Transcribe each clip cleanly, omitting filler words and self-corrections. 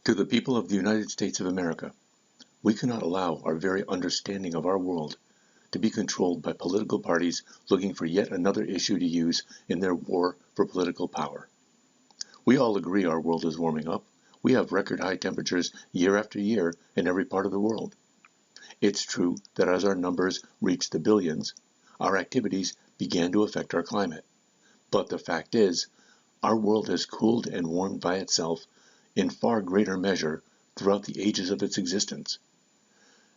To the people of the United States of America, we cannot allow our very understanding of our world to be controlled by political parties looking for yet another issue to use in their war for political power. We all agree our world is warming up. We have record high temperatures year after year in every part of the world. It's true that as our numbers reach the billions, our activities began to affect our climate. But the fact is, our world has cooled and warmed by itself in far greater measure throughout the ages of its existence.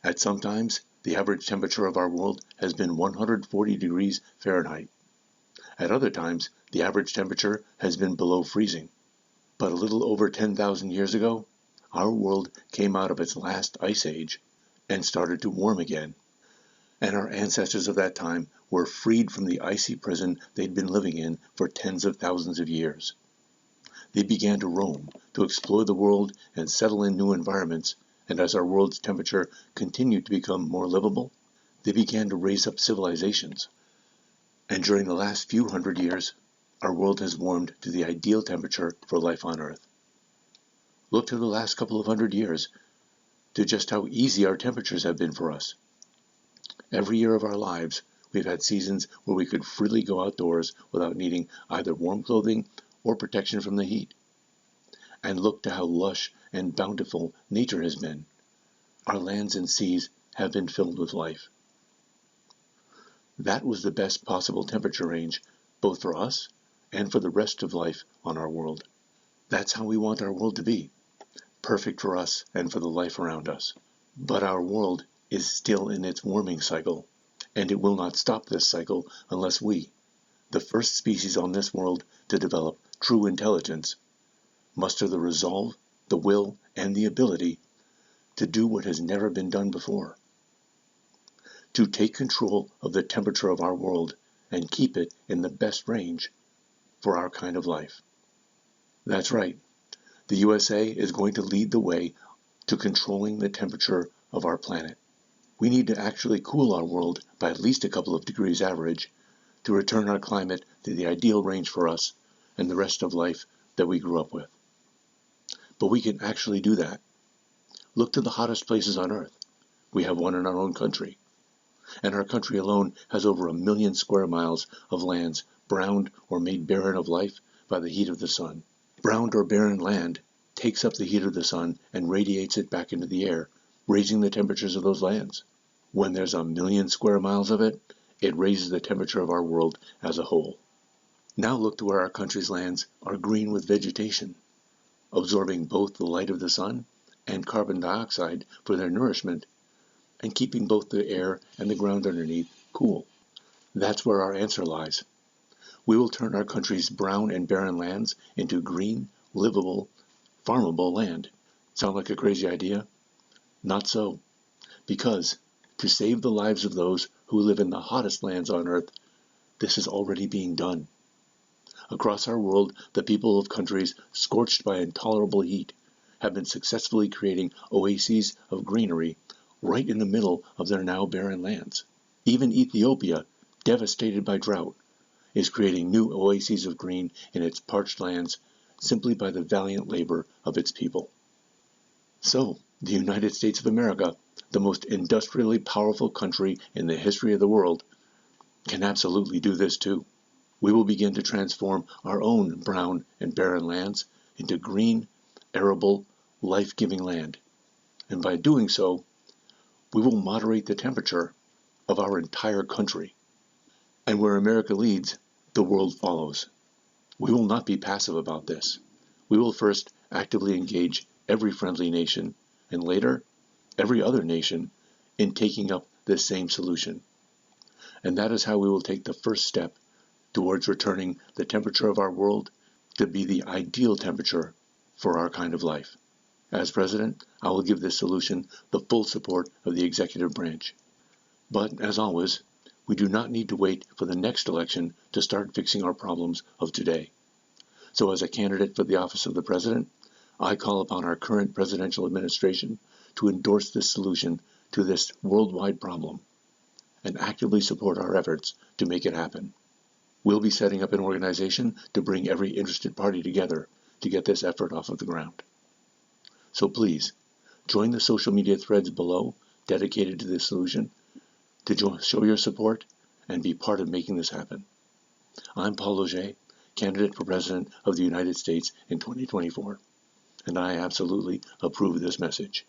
At some times, the average temperature of our world has been 140 degrees Fahrenheit. At other times, the average temperature has been below freezing. But a little over 10,000 years ago, our world came out of its last ice age and started to warm again. And our ancestors of that time were freed from the icy prison they'd been living in for tens of thousands of years. They began to roam, to explore the world and settle in new environments, and as our world's temperature continued to become more livable, they began to raise up civilizations. And during the last few hundred years, our world has warmed to the ideal temperature for life on Earth. Look to the last couple of hundred years to just how easy our temperatures have been for us. Every year of our lives, we've had seasons where we could freely go outdoors without needing either warm clothing or protection from the heat. And look to how lush and bountiful nature has been. Our lands and seas have been filled with life. That was the best possible temperature range, both for us and for the rest of life on our world. That's how we want our world to be, perfect for us and for the life around us. But our world is still in its warming cycle, and it will not stop this cycle unless we, the first species on this world to develop true intelligence, muster the resolve, the will, and the ability to do what has never been done before. To take control of the temperature of our world and keep it in the best range for our kind of life. That's right. The USA is going to lead the way to controlling the temperature of our planet. We need to actually cool our world by at least a couple of degrees average to return our climate to the ideal range for us and the rest of life that we grew up with. But we can actually do that. Look to the hottest places on Earth. We have one in our own country. And our country alone has over 1 million square miles of lands browned or made barren of life by the heat of the sun. Browned or barren land takes up the heat of the sun and radiates it back into the air, raising the temperatures of those lands. When there's 1 million square miles of it, it raises the temperature of our world as a whole. Now look to where our country's lands are green with vegetation, absorbing both the light of the sun and carbon dioxide for their nourishment, and keeping both the air and the ground underneath cool. That's where our answer lies. We will turn our country's brown and barren lands into green, livable, farmable land. Sound like a crazy idea? Not so. Because, to save the lives of those who live in the hottest lands on Earth, this is already being done. Across our world, the people of countries scorched by intolerable heat have been successfully creating oases of greenery right in the middle of their now barren lands. Even Ethiopia, devastated by drought, is creating new oases of green in its parched lands simply by the valiant labor of its people. So, the United States of America, the most industrially powerful country in the history of the world, can absolutely do this too. We will begin to transform our own brown and barren lands into green, arable, life-giving land. And by doing so, we will moderate the temperature of our entire country. And where America leads, the world follows. We will not be passive about this. We will first actively engage every friendly nation, and later, every other nation, in taking up this same solution. And that is how we will take the first step towards returning the temperature of our world to be the ideal temperature for our kind of life. As President, I will give this solution the full support of the executive branch. But, as always, we do not need to wait for the next election to start fixing our problems of today. So as a candidate for the office of the President, I call upon our current presidential administration to endorse this solution to this worldwide problem and actively support our efforts to make it happen. We'll be setting up an organization to bring every interested party together to get this effort off of the ground. So please, join the social media threads below dedicated to this solution to show your support and be part of making this happen. I'm Paul Auger, candidate for President of the United States in 2024, and I absolutely approve this message.